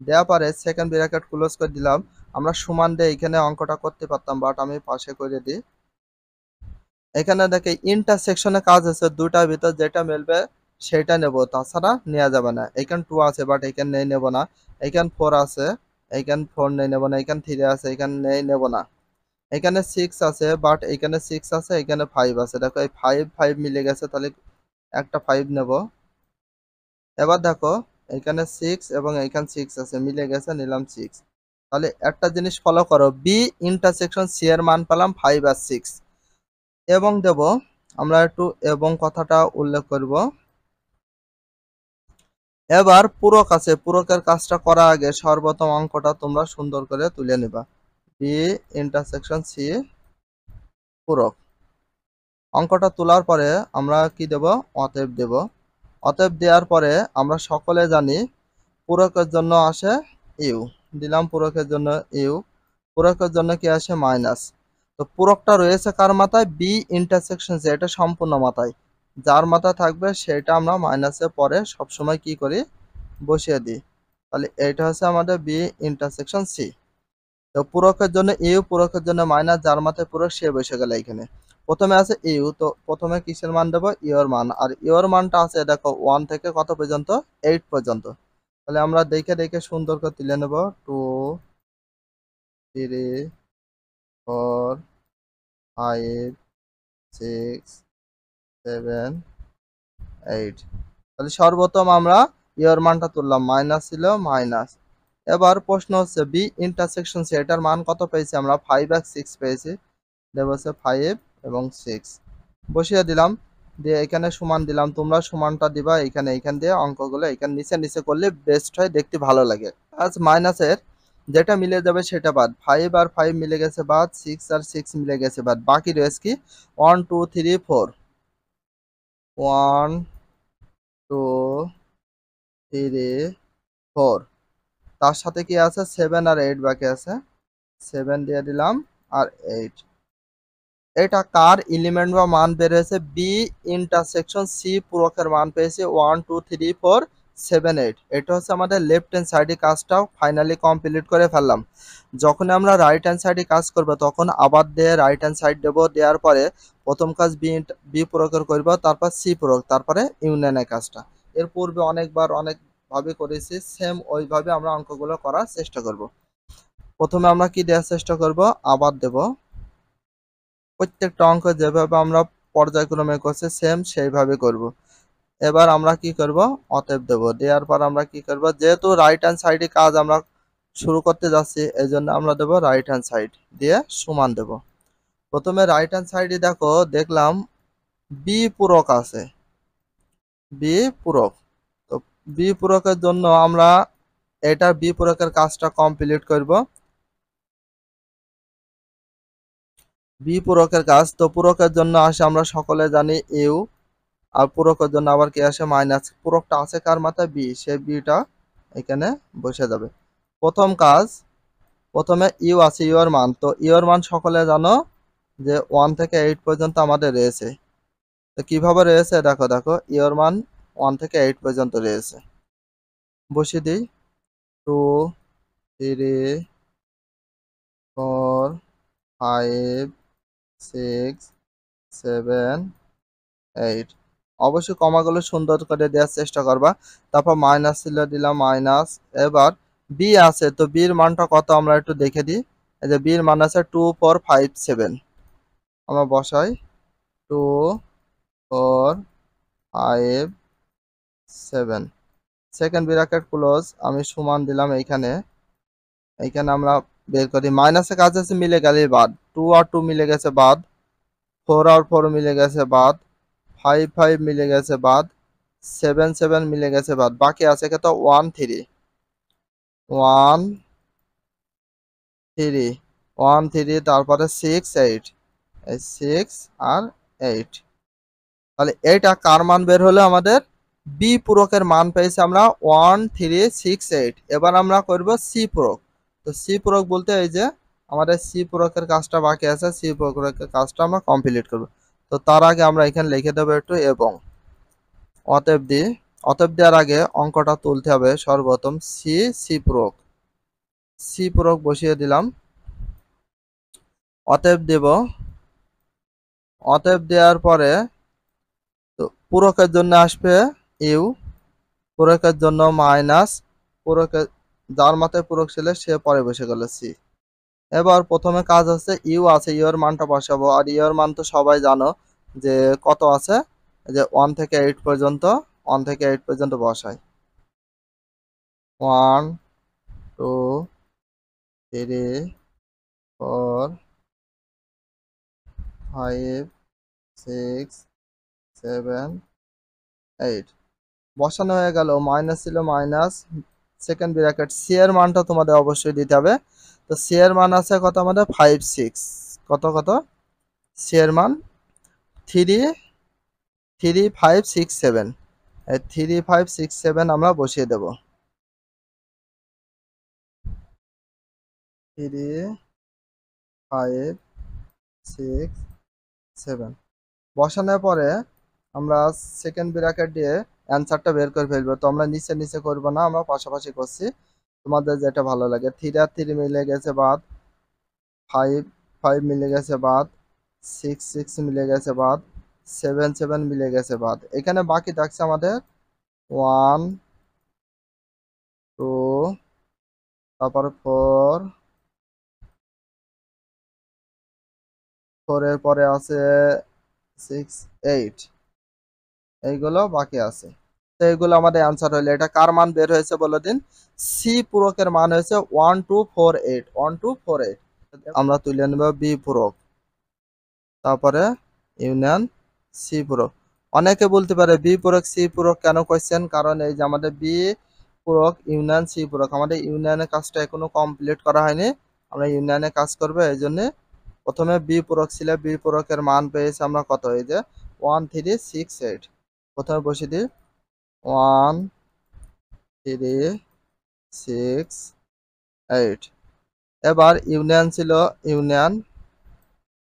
দেওয়া পরে সেকেন্ড ব্র্যাকেট ক্লোজ করে দিলাম। আমরা সমান দিয়ে এখানে অঙ্কটা করতে পারতাম, বাট আমি পাশে করে দিই। এখানে দেখে ইন্টারসেকশনে কাজ আছে, দুটার ভিতর যেটা মিলবে সেটা নেব, তাছাড়া নেওয়া যাবে না। এখানে 2 আছে, বাট এখানে নেই, নেব না। এখানে 4 আছে, এখানে 4 নেই, নেব না। এখানে 3 আছে, এখানে নেই, নেব না। এখানে 6 আছে, বাট এখানে 6 আছে, এখানে 5 আছে। দেখো এই 5 5 মিলে গেছে, তাহলে একটা 5 নেব। এবার দেখো এখানে 6 এবং এখানে 6 আছে, মিলে গেছে, নিলাম 6। তাহলে একটা জিনিস ফলো করো, বি ইন্টারসেকশন সি এর মান পেলাম 5 আর 6, এবং দেব। আমরা একটু এবং কথাটা উল্লেখ করব। এবার পূরক আছে, পূরকের কাজটা করার আগে সর্বপ্রথম অঙ্কটা তোমরা সুন্দর করে তুলে নিবা। বি ইন্টারসেকশন সি পূরক, অঙ্কটা তোলার পরে আমরা কি দেব, অতএব দেব। অতএব দেওয়ার পরে আমরা সকলে জানি পূরকের জন্য আসে ইউ, দিলাম পূরকের জন্য ইউ, পূরকের জন্য কি আসে মাইনাস। তো পুরকটা রয়েছে কার মাথায়? বি ইন্টারসেকশন সি, এটা সম্পূর্ণ মাথায়। যার মাথায় থাকবে সেটা আমরা মাইনাসে পরে সবসময় কি করি? বসিয়ে দিই। তাহলে এইটা হচ্ছে আমাদের বি ইন্টারসেকশন সি। তো পূরকের জন্য ইউ, পূরকের জন্য মাইনাস, যার মাথায় পূরক সে বসে গেল এইখানে। প্রথমে আছে ইউ, তো প্রথমে কিসের মান দেবো? ইউর মান। আর ইউর মানটা আছে দেখো 1 থেকে কত পর্যন্ত? 8 পর্যন্ত। তাহলে আমরা দেখে দেখে সুন্দর করে তুলে নেব। 2, 3, 4, 5, 6, 7, 8। তাহলে সর্বপ্রথম আমরা ইউর মানটা তুললাম, মাইনাস ছিল, মাইনাস। এবার প্রশ্ন হচ্ছে বি ইন্টারসেকশন সি, এটার মান কত পেয়েছি আমরা? 5 আর 6 পেয়েছি। দেব হচ্ছে 5 এবং 6, বসিয়ে দিলাম। দিয়ে এখানে সমান দিলাম, তোমরা সমানটা দিবা এখানে, এখান দিয়ে অঙ্কগুলো এখানে নিচে নিচে করলে বেস্ট হয়, দেখতে ভালো লাগে। আজ মাইনাসের যেটা মিলে যাবে সেটা বাদ। 5 আর 5 মিলে গেছে বাদ, 6 আর 6 মিলে গেছে বাদ, বাকি রয়েছে কি? 1 2 3 4, 1 2 3 4। তার সাথে কি আছে? 7 আর 8 বাকি আছে, 7 দিয়ে দিলাম আর 8। এটা কার এলিমেন্ট বা মান বের হয়েছে? বি ইন্টারসেকশন সি পূরকের মান পেয়েছে 1 2 3 4 7 8। এটা হচ্ছে আমাদের লেফট হ্যান্ড সাইডে কাজটাও ফাইনালি কমপ্লিট করে ফেললাম। যখন আমরা রাইট হ্যান্ড সাইডে কাজ করব তখন আবার দিয়ে রাইট হ্যান্ড সাইড দেবো, দেওয়ার পরে প্রথম কাজ বি পূরকের করব, তারপর সি পূরক, তারপরে ইউনিয়নের কাজটা। এর পূর্বে অনেকবার অনেকভাবে করেছি, সেম ওইভাবে আমরা অঙ্কগুলো করার চেষ্টা করব। প্রথমে আমরা কি দেওয়ার চেষ্টা করব? আবার দেব। প্রত্যেকটা অঙ্ক যেভাবে আমরা পর্যায়ক্রমে করছি সেম সেইভাবে করব। এবার আমরা কি করব? অতএব দেব। দেওয়ার পর আমরা কি করব? যেহেতু রাইট হ্যান্ড সাইডে কাজ আমরা শুরু করতে যাচ্ছি এই জন্য আমরা দেব রাইট হ্যান্ড সাইড দিয়ে সমান দেব। প্রথমে রাইট হ্যান্ড সাইডে দেখো, দেখলাম বি পূরক আছে, বি পূরক। তো বি পূরকের জন্য আমরা এটা বি পূরকের কাজটা কমপ্লিট করব। বি পূরকের কাজ, তো পূরকের জন্য আসে আমরা সকলে জানি ইউ, আর পূরকের জন্য আবার কি আসে? মাইনাস। পূরকটা আছে কার মাথায়? বি, সে বিটা এখানে বসে যাবে। প্রথম কাজ, প্রথমে ইউ আছে, ইউ এর মান, তো ইউ এর মান সকলে জানো যে 1 থেকে 8 পর্যন্ত আমাদের রয়েছে। তো কিভাবে রয়েছে দেখো, দেখো ইউ এর মান 1 থেকে 8 পর্যন্ত রয়েছে, বসিয়ে দিই। 2 3 4 5 6 7 8। অবশ্যই কমাগুলো সুন্দর করে দেওয়ার চেষ্টা করবা। তারপর মাইনাস ছিল, দিলাম মাইনাস। এবার বি আছে, তো বির মানটা কত আমরা একটু দেখে দিই। এই যে বির মান আছে 2 4 5 7, আমরা বসাই 2 4 5 7। সেকেন্ড ব্র্যাকেট ক্লোজ, আমি সমান দিলাম এইখানে। এইখানে আমরা বের করি, মাইনাসের কাজ আছে মিলে গেলে বাদ, 2 আর 2 মিলে গেছে বাদ, 4 আর 4 মিলে গেছে বাদ, 5 5 মিলে গেছে বাদ, 7 7 মিলে গেছে বাদ, বাকি আছে কত? 1 3, 1 3, 1 3, তারপরে 6 8, এই 6 আর 8। তাহলে এটা কার মান বের হলো? আমাদের বি পূরকের মান পেয়েছি আমরা 1 3 6 8। এবার আমরা করব সি পূরক। তো সি পূরক বলতে এই যে আমাদের সি পূরকের কাজটা বাকি আছে, সি পূরকের কাজটা আমরা কমপ্লিট করব। তো তার আগে আমরা এখানে লিখে দেবো একটু এবং অতএব দিই। অতএব দেওয়ার আগে অঙ্কটা তুলতে হবে সর্বপ্রথম সি, সি পূরক, সি পূরক বসিয়ে দিলাম। অতএব দেব, অতএব দেওয়ার পরে তো পূরকের জন্য আসবে ইউ, পূরকের জন্য মাইনাস, পূরকের যার মাথায় পূরক ছিল সে পরে বসে গেল সি। এবার প্রথমে কাজ হচ্ছে ইউ আছে, ইউ এর মানটা বসাবো। আর ইউ এর মান তো সবাই জানো যে কত আছে, যে 1 থেকে 8 পর্যন্ত, 1 থেকে 8 পর্যন্ত বসাই। 1 2 3 4 5 6 7 8 বসানো হয়ে গেল। মাইনাস ছিল মাইনাস, সেকেন্ড ব্র্যাকেট সি এর মানটা তোমাদের অবশ্যই দিতে হবে। তো সি এর মান আছে কত আমাদের? 5 6, কত কত? সি এর মান 3 3 5 6 7, এই 3 5 6 7 আমরা বসিয়ে দেব। 3 5 6 7 বসানোর পরে আমরা সেকেন্ড ব্র্যাকেট দিয়ে অ্যান্সারটা বের করে ফেলবো। তো আমরা নিচে নিচে করব না, আমরা পাশাপাশি করছি, তোমাদের যেটা ভালো লাগে। 3 আর 3 মিলে গেছে বাদ, 5 5 মিলে গেছে বাদ, 6 6 মিলে গেছে বাদ, 7 7 মিলে গেছে বাদ। এখানে বাকি থাকছে আমাদের 1 2, তারপরে 4 4 এর পরে আছে 6 8, এইগুলো বাকি আছে। তো এইগুলো আমাদের অ্যান্সার হইলো। এটা কার মান বের হয়েছে বলে দিন? সি পূরকের মান হয়েছে 1248, 1248। আমরা তুলে নেব বি পূরক, তারপরে ইউনিয়ন সি পূরক। অনেকে বলতে পারে বি পূরক সি পূরক কেন কোয়েশ্চেন, কারণ এই যে আমাদের বি পূরক ইউনিয়ন সি পূরক, আমাদের ইউনিয়নের কাজটা এখনো কমপ্লিট করা হয়নি, আমরা ইউনিয়নে কাজ করবো। এই জন্য প্রথমে বি পূরক ছিল, বি পূরকের মান পেয়েছি আমরা কত, এই যে 1368। প্রথমে বসে দিই 1368। এবার ইউনিয়ন ছিল ইউনিয়ন,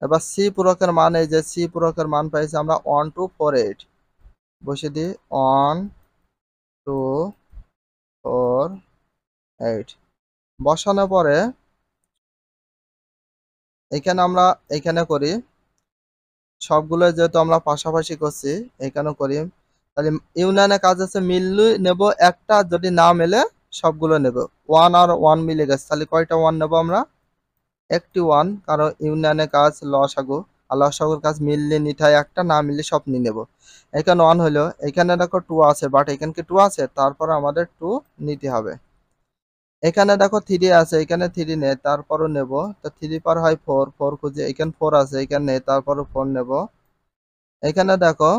এবার সি পূরকের মান, এই যে সি পূরকের মান পাইছি আমরা 1248, বসে দিই 1248। বসানোর পরে এখানে আমরা এখানে করি, সবগুলো যেহেতু আমরা পাশাপাশি করছি এখানে করি। তাহলে ইউনিয়নে কাজ আছে, মিললে নেব একটা, যদি না মেলে সবগুলো নেব। 1 আর 1 মিলে গেছে, তাহলে কয়টা 1 নেব আমরা? একটি 1, কারণ ইউনিয়নে কাজ লসাগু, আর লসাগুর কাজ মিললে নিতে হয় একটা, না মিললে সব নিয়ে নেব। এখানে 1 হলো, এখানে দেখো 2 আছে, বাট এখানে কি 2 আছে? তারপর আমাদের 2 নিতে হবে। এখানে দেখো 3 আছে, এখানে 3 নেই, তারপরও নেব। তো 3 পার হয় 4, 4 খুঁজে, এখানে 4 আছে, এখানে নেই, তারপরও 4 নেব। এখানে দেখো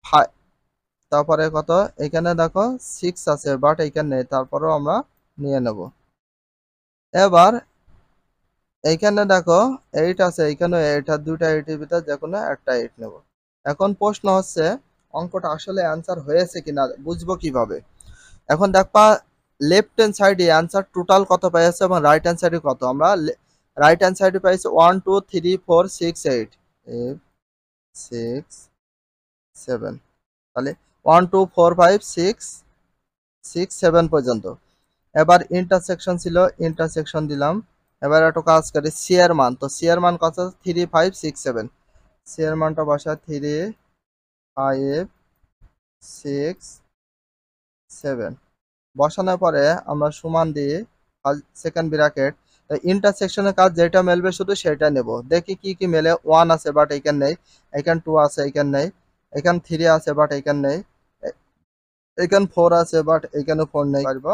5, তারপরে কত, এখানে দেখো 6 আছে, বাট এখানে নেই, তারপরও আমরা নিয়ে নেব। এবার এইখানে দেখো 8 আছে, এইখানে 8, আর দুইটা 8 এর ভিতর যে কোনো একটা 8 নেব। এখন প্রশ্ন হচ্ছে অঙ্কটা আসলে অ্যান্সার হয়েছে কিনা বুঝবো কিভাবে? এখন দেখবা লেফট হ্যান্ড সাইডে অ্যান্সার টোটাল কত পেয়েছে এবং রাইট হ্যান্ড সাইডে কত। আমরা রাইট হ্যান্ড সাইডে পাইছি 1 2 3 4 6 8, 6 7, তাহলে 1 2 4 5 6 6 7 পর্যন্ত। এবার ইন্টারসেকশন ছিল, ইন্টারসেকশন দিলাম। এবার একটু কাজ করি, সি এর মান, তো সি এর মান কত? 3 5 6 7। সি এর মানটা বসা 3 5 6 7। বসানোর পরে আমরা সমান দিয়ে সেকেন্ড ব্র্যাকেট, ইন্টারসেকশনের কাজ যেটা মেলবে শুধু সেটা নেব। দেখি কি কি মেলে। 1 আছে, বাট এখানে নেই, এখানে 2 আছে, এখানে নেই, এখানে 3 আছে, বাট এখানে নেই, এখানে 4 আছে, বাট এখানে 4 নেই, পারবো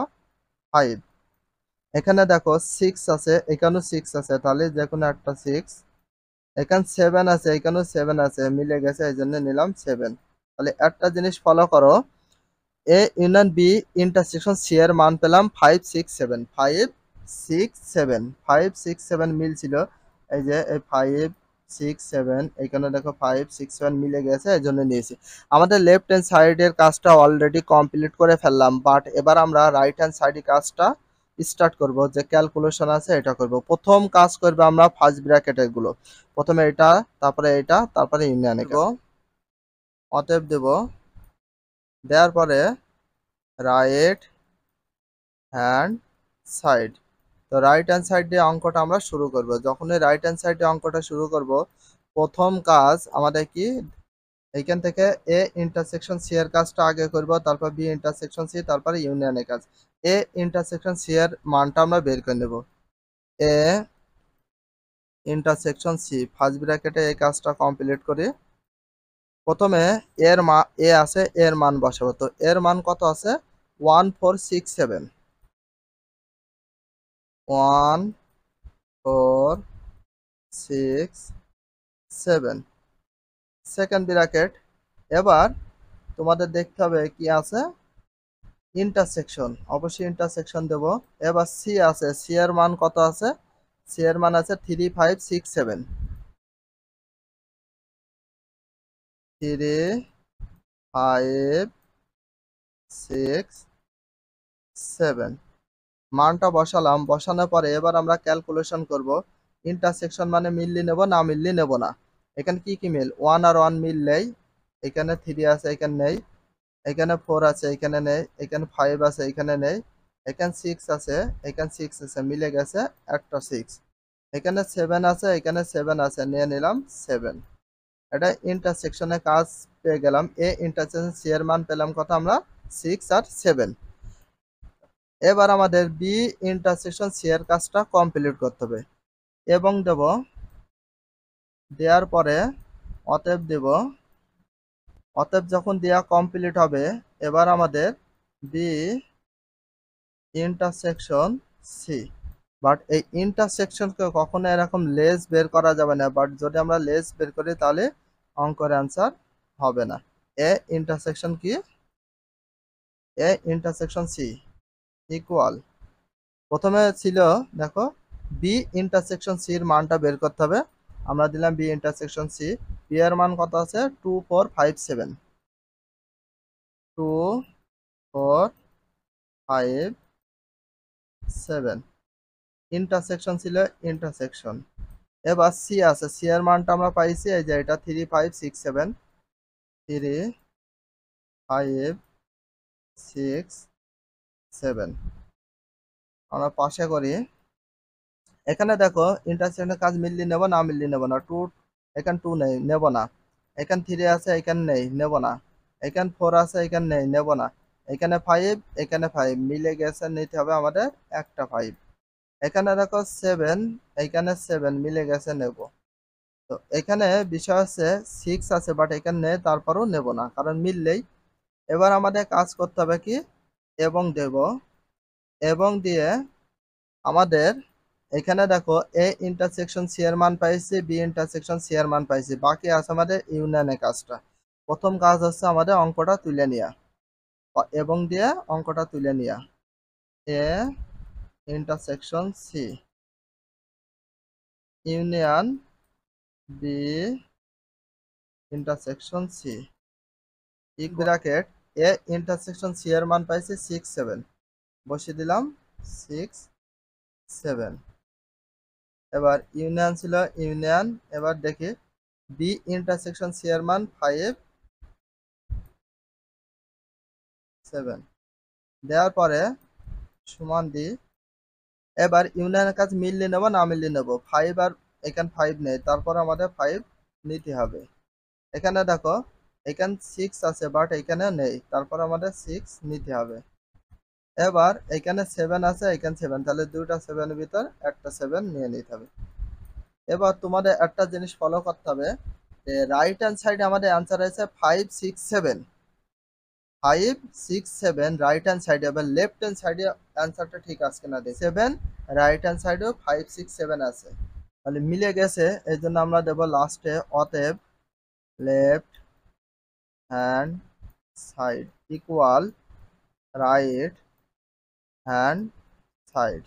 5। এখানে দেখো 6 আছে, এখানেও 6 আছে, তাহলে যে কোনো একটা 6। এখানে 7 আছে, এখানেও 7 আছে, মিলে গেছে, এই জন্য নিলাম 7। তাহলে একটা জিনিস ফলো করো, A union B intersection C এর মান পেলাম 5 6 7, 5 6 7, 5 6 7 মিল ছিল। এই যে এই 5 6 7, এখানে দেখো 5 6 7 মিলে গেছে, এই জন্য নিয়েছি। আমাদের লেফট হ্যান্ড সাইডের কাজটা অলরেডি কমপ্লিট করে ফেললাম, বাট এবার আমরা রাইট হ্যান্ড সাইডের কাজটা স্টার্ট করব। যে ক্যালকুলেশন আছে এটা করব। প্রথম কাজ করবে আমরা ফার্স্ট ব্র্যাকেটের গুলো, প্রথমে এটা, তারপরে এটা, তারপরে ইউনিয়নে দেব। অতএব দেব, দেওয়ার পরে রাইট হ্যান্ড সাইড, তো রাইট হ্যান্ড সাইড দিয়ে অঙ্কটা আমরা শুরু করব। যখনই রাইট হ্যান্ড সাইড দিয়ে অঙ্কটা শুরু করব, প্রথম কাজ আমাদের কি, এইখান থেকে এ ইন্টারসেকশন সি এর কাজটা আগে করব, তারপর বি ইন্টারসেকশন সি, তারপরে ইউনিয়নের কাজ। এ ইন্টারসেকশন সি এর মানটা আমরা বের করে নেব। এ ইন্টারসেকশন সি, ফার্স্ট ব্র্যাকেটে এই কাজটা কমপ্লিট করি। প্রথমে এর মান, এ আছে, এর মান বসাবো। তো এর মান কত আছে? 1467, 1467, সেকেন্ড ব্র্যাকেট। এবার তোমাদের দেখতে হবে কি আছে, ইন্টারসেকশন, অবশ্যই ইন্টারসেকশন দেব। এবার সি আছে, সি এর মান কত আছে? সি এর মান আছে 3 5 6 7, 3 5 6 7, মানটা বসালাম। বসানোর পরে এবার আমরা ক্যালকুলেশন করব। ইন্টারসেকশন মানে মিললি নেব, না মিললি নেব না। এখানে কি কি মিল? 1 আর 1 মিললেই, এখানে 3 আছে এখানে নেই, এখানে 4 আছে এখানে নেই, এখানে 5 আছে এখানে নেই, এখানে 6 আছে এখানে 6 আছে, মিলে গেছে একটা 6। এখানে 7 আছে এখানে 7 আছে, নিয়ে নিলাম 7। এটা ইন্টারসেকশনে কাজ পেয়ে গেলাম। এ ইন্টারসেকশন সি এর মান পেলাম কত আমরা? 6 আর 7। এবার আমাদের বি ইন্টারসেকশন সি এর কাজটা কমপ্লিট করতে হবে এবং দেব, দেওয়ার পরে অতএব দেব। অতএব যখন দেওয়া কমপ্লিট হবে, এবার আমাদের বি ইন্টারসেকশন সি। বাট এই ইন্টারসেকশনকে কখনো এরকম লেস বের করা যাবে না, বাট যদি আমরা লেস বের করি তাহলে অঙ্কের অ্যান্সার হবে না। এ ইন্টারসেকশন কি? এ ইন্টারসেকশন সি ইকুয়াল, প্রথমে ছিল দেখো বি ইন্টারসেকশন সি এর মানটা বের করতে হবে। আমরা দিলাম বি ইন্টারসেকশন সি, বি এর মান কত আছে? 2 4 5 7, 2 4 5 7 ইন্টারসেকশন ছিল ইন্টারসেকশন। এবার সি আছে, সি এর মানটা আমরা পাইছি এই যে এটা 3 5 6 7, 3 5 6 7। আমরা পাশে করি। এখানে দেখো ইন্টারসেকশনের কাজ মিললি নেব, না মিললি নেব না। 2 এখানে 2 নেই, নেব না। এখানে 3 আছে এখানে নেই, নেব না। এখানে 4 আছে এখানে নেই, নেব না। এখানে 5 এখানে 5 মিলে গেছে, নিতে হবে আমাদের একটা 5। এখানে দেখো 7 এখানে 7 মিলে গেছে, নেব। তো এখানে বিষয় আছে 6 আছে বাট এখানে নেই, তারপরও নেব না কারণ মিললেই। এবার আমাদের কাজ করতে হবে কি? এবং দেব, এবং দিয়ে আমাদের এখানে দেখো এ ইন্টারসেকশন সি এর মান পাইছি, বি ইন্টারসেকশন সি এর মান পাইছি, বাকি আছে আমাদের ইউনিয়নের কাজটা। প্রথম কাজ হচ্ছে আমাদের অঙ্কটা তুলে নেওয়া, এবং দিয়ে অঙ্কটা তুলে নেওয়া। A intersection C union B intersection C ইক ব্র্যাকেট এ ইন্টারসেকশন সি এর মান পাইছি 6 7, বসিয়ে দিলাম 6 7। এবার ইউনিয়ন ছিল ইউনিয়ন, এবার দেখি বি ইন্টারসেকশন সি এর মান 5 7 দেওয়ার পরে সমান দি। এবার ইউনিয়নের কাজ মিললে নেব, না মিললে নেব। 5 আর এখানে 5 নেই, তারপর আমাদের 5 নিতে হবে। এখানে দেখো এখানে 6 আছে বাট এখানে নেই, তারপর আমাদের 6 নিতে হবে। এবার এখানে 7 আছে এখানে 7, তাহলে দুইটা 7 এর ভিতর একটা 7 নিয়ে নিতে হবে। এবার তোমাদের একটা জিনিস ফলো করতে হবে, যে রাইট হ্যান্ড সাইডে আমাদের অ্যান্সার আছে 5 6 7, 5 6 7 রাইট হ্যান্ড সাইডে। এবার লেফট হ্যান্ড সাইডে অ্যান্সারটা ঠিক আছে কিনা দেখি। 7 রাইট হ্যান্ড সাইডেও 5 6 7 আছে, তাহলে মিলে গেছে। এই জন্য আমরা দেব লাস্টে অতএব left hand side equal right hand side.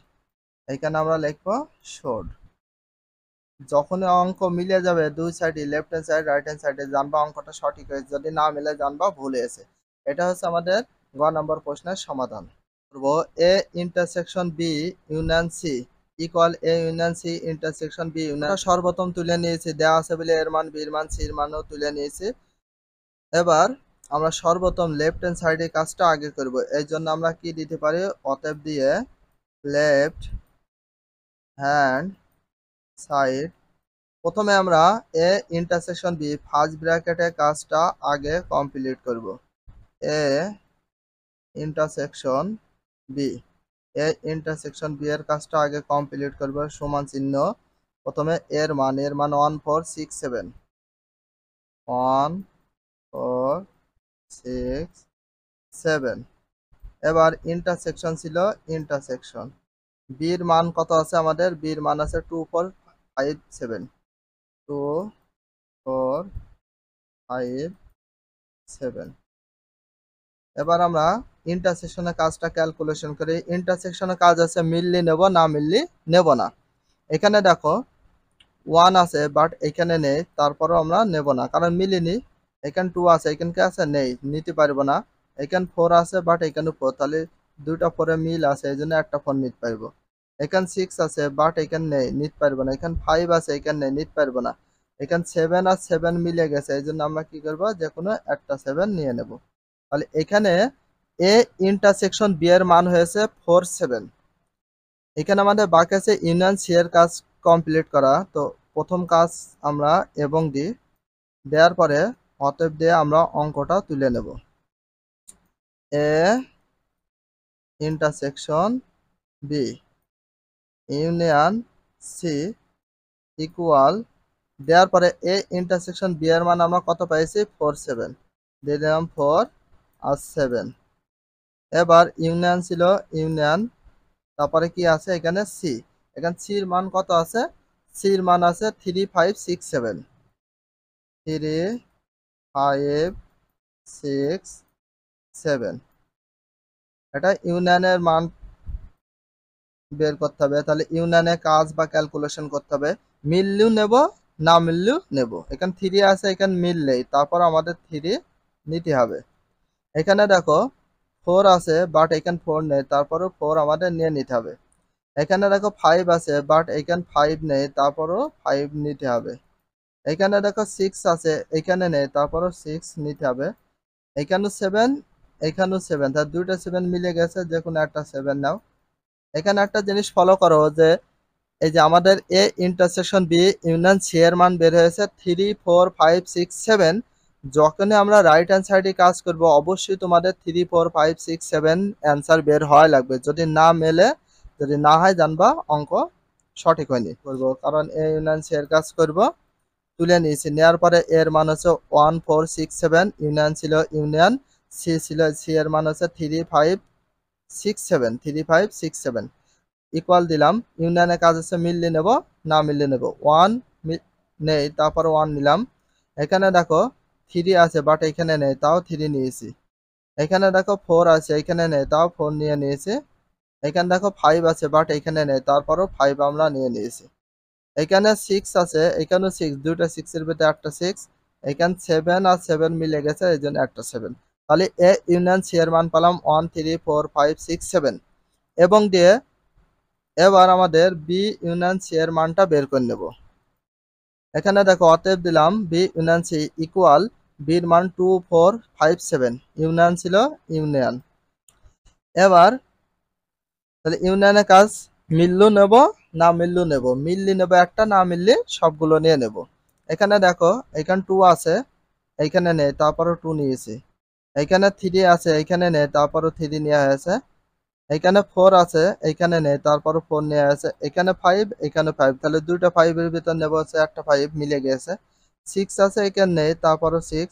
এখানে আমরা লিখবো শোড। যখন অঙ্ক মিলে যাবে দুই সাইডে, left hand side right hand সাইডে, জানবা অঙ্কটা সঠিক হয়েছে, যদি না মিলে জানবা ভুল হয়েছে। এটা হচ্ছে আমাদের গ নম্বর প্রশ্নের সমাধান। করব A intersection B union C equal A union C intersection B union. সর্বপ্রথম তুলে নিয়েছি, দেওয়া আছে বলে এর মান বির মান সির মানও তুলে নিয়েছি। এবার আমরা সর্বপ্রথম লেফট হ্যান্ড সাইডে কাজটা আগে করব, এই জন্য আমরা কি দিতে পারি? অতএব দিয়ে লেফট হ্যান্ড সাইড, প্রথমে আমরা এ ইন্টারসেকশন বি ফার্স্ট ব্র্যাকেটে কাজটা আগে কমপ্লিট করব। A intersection B, A intersection B এর কাজটা আগে কমপ্লিট করব, সমান চিহ্ন। প্রথমে এর মান 1 4 6 7, 1 4 6 7। এবার ইন্টারসেকশন ছিল ইন্টারসেকশন বির মান কত আছে? আমাদের বির মান আছে 2 4 5 7, 2 4 5 7। এবার আমরা ইন্টারসেকশনের কাজটা ক্যালকুলেশন করি। ইন্টারসেকশনের কাজ আছে মিললি নেব, না মিললি নেব না। এখানে দেখো 1 আছে বাট এখানে নেই, তারপরও আমরা নেব না কারণ মিলিনি। এখানে 2 আছে এখানে কি আছে? নেই, নিতে পারবো না। এখানে 4 আছে বাট এখানে 4, তাহলে দুইটা 4 মিল আছে, এই জন্য একটা 4 নিতে পারবো। এখানে 6 আছে বাট এখানে নেই, নিতে পারবো না। এখানে 5 আছে এখানে নেই, নিতে পারবো না। এখানে 7 আর 7 মিলে গেছে, এই জন্য আমরা কি করবো, যে কোনো একটা 7 নিয়ে নেব। তাহলে এখানে এ ইন্টারসেকশন বি এর মান হয়েছে 4 7। এখানে আমাদের বাকি আছে ইউনিয়ন সি এর কাজ কমপ্লিট করা। তো প্রথম কাজ আমরা এবং দিই, দেওয়ার পরে অতএব দিয়ে আমরা অঙ্কটা তুলে নেব। A intersection B union C equal, দেওয়ার পরে এ ইন্টারসেকশন বি এর মান আমরা কত পাইছি, 4 7 দিয়ে দিলাম 4 আর 7। এবার ইউনিয়ন ছিল ইউনিয়ন, তারপরে কি আছে এখানে সি। এখানে সির মান কত আছে, সির মান আছে 3 5 6 7, 3 5 6 7। এটা ইউনিয়নের মান বের করতে হবে। তাহলে ইউনিয়নের কাজ বা ক্যালকুলেশন করতে হবে, মিললেও নেব না মিললেও নেব। এখানে 3 আছে এখানে মিললেই তারপর আমাদের 3 নিতে হবে। এখানে দেখো 4 আছে বাট এখানে 4 নেই, তারপরও 4 আমাদের নিয়ে নিতে হবে। এখানে দেখো 5 আছে বাট এখানে 5 নেই, তারপরও 5 নিতে হবে। এখানে দেখো 6 আছে এখানে নেই, তারপরও 6 নিতে হবে। এখানেও 7 এখানেও 7, তার দুইটা 7 মিলে গেছে, যে কোনো একটা 7 নাও। এখানে একটা জিনিস ফলো করো, যে এই যে আমাদের A intersection B union C এর মান বের হয়েছে 3 4 5 6 7। যখনই আমরা রাইট হ্যান্ড সাইডে কাজ করব অবশ্যই তোমাদের 3 4 5 6 7 অ্যান্সার বের হয় লাগবে। যদি না মেলে, যদি না হয় জানবা অঙ্ক সঠিক হয়নি করবো, কারণ এ ইউনিয়ন সি এর কাজ করব। তুলে নিয়েছি, নেওয়ার পরে এর মান হচ্ছে 1 4 6 7, ইউনিয়ন ছিল ইউনিয়ন, সি ছিল, সি এর মান হচ্ছে 3 5 6 7, 3 5 6 7 ইকুয়াল দিলাম। ইউনিয়নের কাজ হচ্ছে মিললে নেব না মিললে নেব। 1 নেই, তারপর 1 নিলাম। এখানে দেখো 3 আছে বাট এখানে নেই, তাও 3 নিয়েছি। এখানে দেখো 4 আছে এখানে নেই, তাও 4 নিয়ে নিয়েছি। এখানে দেখো 5 আছে বাট এখানে নেই, তারপরও 5 আমরা নিয়ে নিয়েছি। এখানে 6 আছে এখানেও 6, দুইটা 6 এর ভিতরে একটা 6। এখানে 7 আর 7 মিলে গেছে, এই জন্য একটা 7। তাহলে এ ইউনিয়ন সি এর মান পেলাম 1 3 4 5 6 7। এবং দিয়ে এবার আমাদের বি ইউনিয়ন সি এর মানটা বের করে নেব। এখানে দেখো অতএব দিলাম বি ইউনিয়ন সি ইকুয়াল, বির মান 2 4 5 7, ইউনিয়ন ছিল ইউনিয়ন। এবার তাহলে ইউনিয়নের কাজ মিললেও নেব না মিললেও নেব, মিললি নেব একটা, না মিললি সবগুলো নিয়ে নেব। এখানে দেখো এখানে 2 আছে এইখানে নেই, তারপরও 2 নিয়েছি। এখানে 3 আছে এখানে নেই, তারপরও 3 নেওয়া হয়েছে। এখানে 4 আছে এখানে নেই, তারপরও 4 নেওয়া আছে। এখানে 5 এখানে 5, তাহলে দুইটা 5 এর ভিতর নেব হচ্ছে একটা 5 মিলে গেছে। 6 আছে এখানে নেই, তারপরও 6।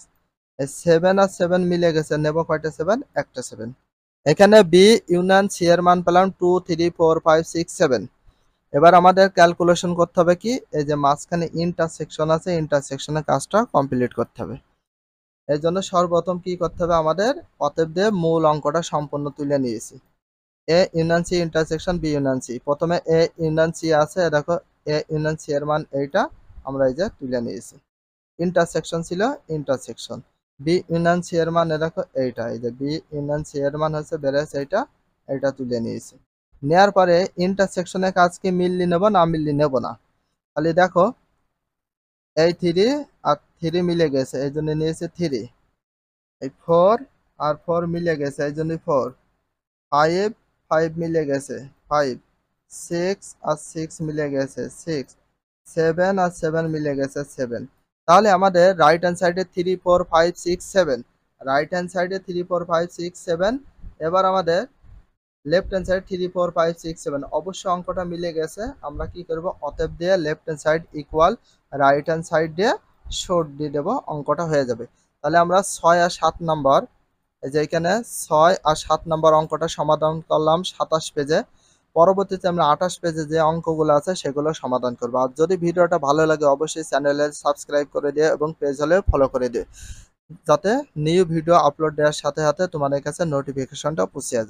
7 আর 7 মিলে গেছে, নেব কয়টা 7, একটা 7। এখানে বি ইউনিয়ন সি এর মান পেলাম 2 3 4 5 6 7। এবার আমাদের ক্যালকুলেশন করতে হবে কি, এই যে মাঝখানে ইন্টারসেকশন আছে, ইন্টারসেকশনের কাজটা কমপ্লিট করতে হবে। এই জন্য সর্বপ্রথম কি করতে হবে আমাদের, অতএব দিয়ে মূল অঙ্কটা সম্পূর্ণ তুলে নিয়েছি। A union C intersection B union C, প্রথমে এ ইউনিয়ন সি আছে, দেখো এ ইউনিয়ন সি এর মান এইটা আমরা এই যে তুলে নিয়েছি। ইন্টারসেকশন ছিল ইন্টারসেকশন, বি ইউনিয়ন সি এর মান দেখো এইটা, এই যে বি ইউনিয়ন সি এর মান হচ্ছে বেড়েছে এইটা, এইটা তুলে নিয়েছি। নেওয়ার পরে ইন্টারসেকশনের কাজ কি মিললি নেব না মিললি নেব না। খালি দেখো এই 3 আর 3 মিলে গেছে, এই জন্য নিয়েছে 3। এই 4 আর 4 মিলে গেছে, এই জন্য 4। 5 5 মিলে গেছে 5। 6 আর 6 মিলে গেছে 6। 7 আর 7 মিলে গেছে 7। তাহলে আমাদের রাইট হ্যান্ড সাইডে 3 4 5 6 7, রাইট হ্যান্ড সাইডে 3 4 5 6 7। এবার আমাদের লেফট হ্যান্ড সাইড 3 4 5 6 7, অবশ্যই অঙ্কটা মিলে গেছে। আমরা কি করব, অতএব দিয়ে left hand side equal right hand side দিয়ে শর্ট দিয়ে দেবো, অঙ্কটা হয়ে যাবে। তাহলে আমরা 6 আর 7 নম্বর, এই যে এখানে 6 আর 7 নম্বর অঙ্কটা সমাধান করলাম 27 পেজে। পরবর্তীতে আমরা 28 পেজে যে অঙ্কগুলো আছে সেগুলো সমাধান করবো। আর যদি ভিডিওটা ভালো লাগে অবশ্যই চ্যানেলে সাবস্ক্রাইব করে দিয়ে এবং পেজ হলে ফলো করে দিয়ে, যাতে নিউ ভিডিও আপলোড দেওয়ার সাথে সাথে তোমাদের কাছে নোটিফিকেশনটা পৌঁছে যায়।